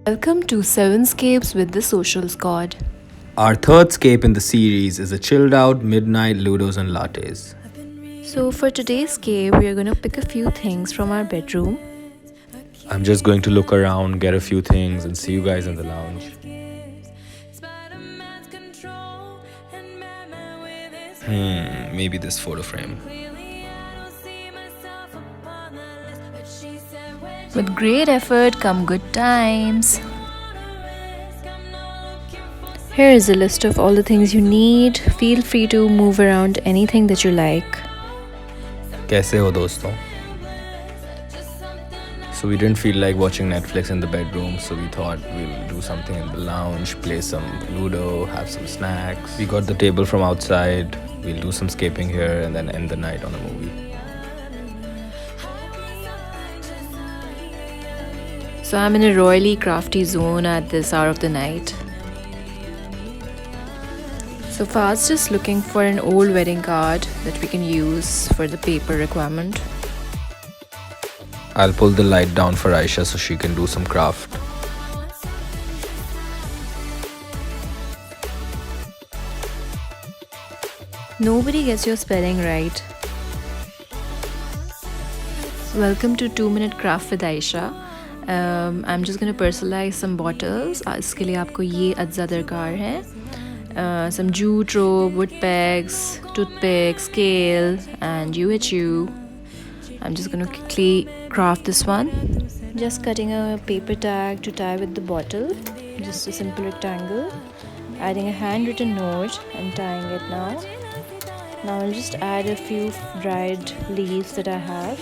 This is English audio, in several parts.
Welcome to 7 Scapes with the Social Squad. Our third scape in the series is a chilled out midnight Ludos and Lattes. So, for today's scape, we are going to pick a few things from our bedroom. I'm just going to look around, get a few things, and see you guys in the lounge. Maybe this photo frame. With great effort come good times. Here is a list of all the things you need. Feel free to move around anything that you like. कैसे हो दोस्तों? So we didn't feel like watching Netflix in the bedroom, so we thought we'll do something in the lounge, play some Ludo, have some snacks. We got the table from outside. We'll do some scaping here and then end the night on a movie. So I'm in a royally crafty zone at this hour of the night. So fast, just looking for an old wedding card that we can use for the paper requirement. I'll pull the light down for Aisha so she can do some craft. Nobody gets your spelling right. Welcome to 2-minute craft with Aisha. I'm just gonna personalize some bottles. इसके लिए आपको ये अज्जा दरकार है. Some jute rope, wood pegs, toothpick, scale, and UHU. I'm just gonna quickly craft this one. Just cutting a paper tag to tie with the bottle. Just a simple rectangle. Adding a handwritten note and tying it now. Now I'll just add a few dried leaves that I have.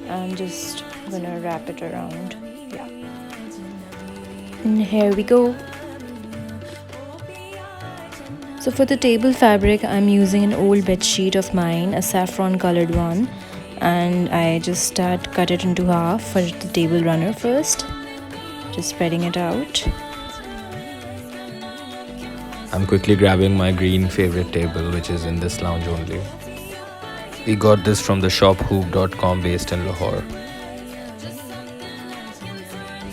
I'm just gonna wrap it around. Yeah. And here we go. So for the table fabric, I'm using an old bed sheet of mine, a saffron colored one, and I just cut it into half for the table runner first, just spreading it out. I'm quickly grabbing my green favorite table, which is in this lounge only. We got this from the shop hoop.com based in Lahore.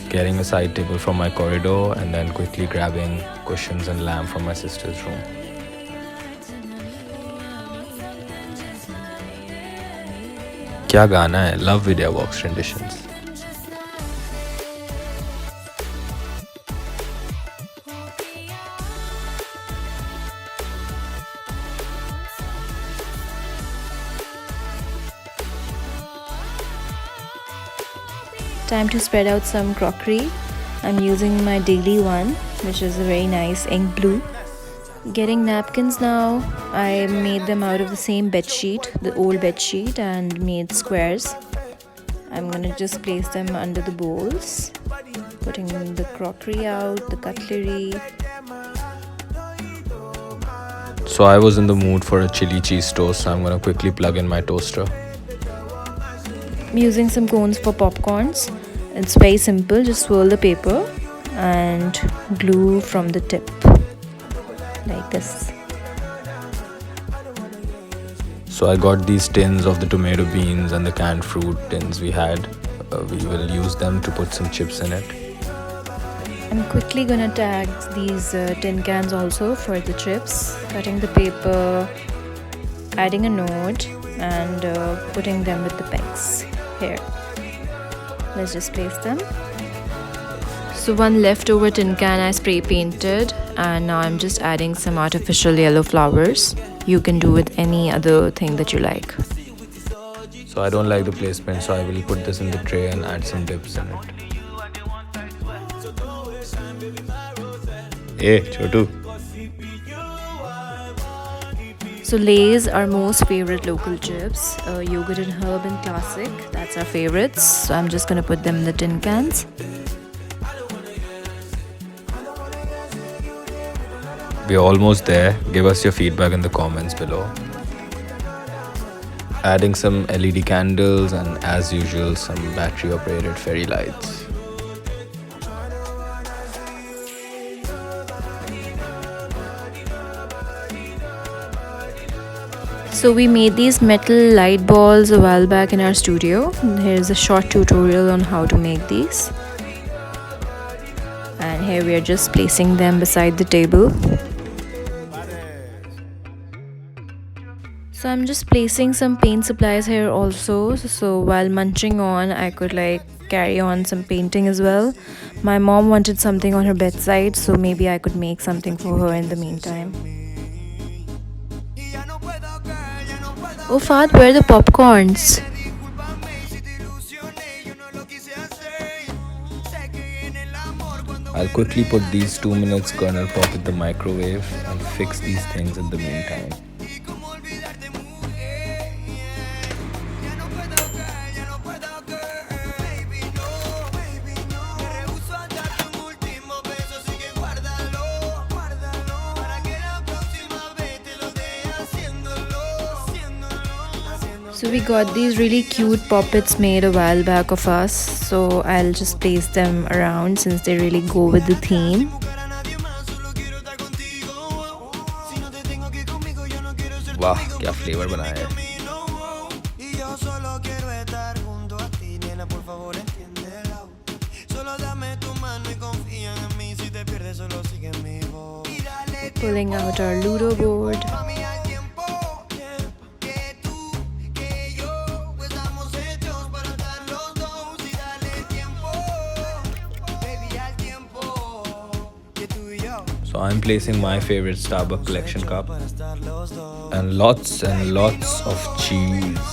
Getting a side table from my corridor and then quickly grabbing cushions and lamp from my sister's room. क्या गाना है? Love Vidya Vox renditions. Time to spread out some crockery. I'm using my daily one, which is a very nice ink blue. Getting napkins now. I made them out of the same bed sheet, the old bed sheet, and made squares. I'm gonna just place them under the bowls, putting the crockery out, the cutlery. So I was in the mood for a chili cheese toast, so I'm gonna quickly plug in my toaster. I'm using some cones for popcorns. It's very simple, just swirl the paper and glue from the tip like this. So I got these tins of the tomato beans and the canned fruit tins we had. We will use them to put some chips in it. I'm quickly gonna tag these tin cans also for the chips, cutting the paper, adding a note, and putting them with the pegs. Here, let's just place them. So one leftover tin can I spray painted, and now I'm just adding some artificial yellow flowers. You can do with any other thing that you like. So I don't like the placement, so I will put this in the tray and add some dips in it. Hey, Chotu. So Lay's our most favorite local chips. Yogurt and herb and classic, that's our favorites. So I'm just gonna put them in the tin cans. We're almost there. Give us your feedback in the comments below. Adding some LED candles and as usual some battery operated fairy lights. So we made these metal light balls a while back in our studio. Here's a short tutorial on how to make these. And here we are just placing them beside the table. So I'm just placing some paint supplies here also, so while munching on I could like carry on some painting as well. My mom wanted something on her bedside, so maybe I could make something for her in the meantime. Oh Fahad, where are the popcorns? I'll quickly put these 2 minutes kernel pop in the microwave and fix these things in the meantime. So we got these really cute poppets made a while back of us, so I'll just place them around since they really go with the theme. वाह क्या flavour बनाया है. Pulling out our Ludo board. So I'm placing my favorite Starbucks collection cup and lots of cheese.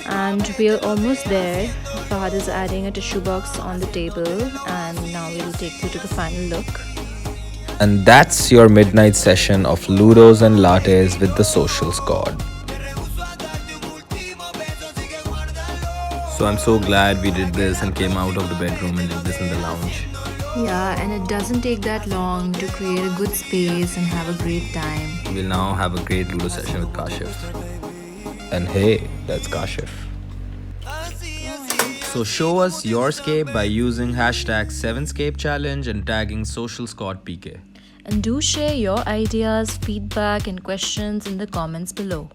And we're almost there. Fahad is adding a tissue box on the table, and now we'll take you to the final look. And that's your midnight session of Ludos and Lattes with the social squad. So I'm so glad we did this and came out of the bedroom and did this in the lounge. Yeah, and it doesn't take that long to create a good space and have a great time. We'll now have a great Ludo session with Kashif. And hey, that's Kashif. So show us your Scape by using hashtag 7Scape challenge and tagging social squad PK. And do share your ideas, feedback and questions in the comments below.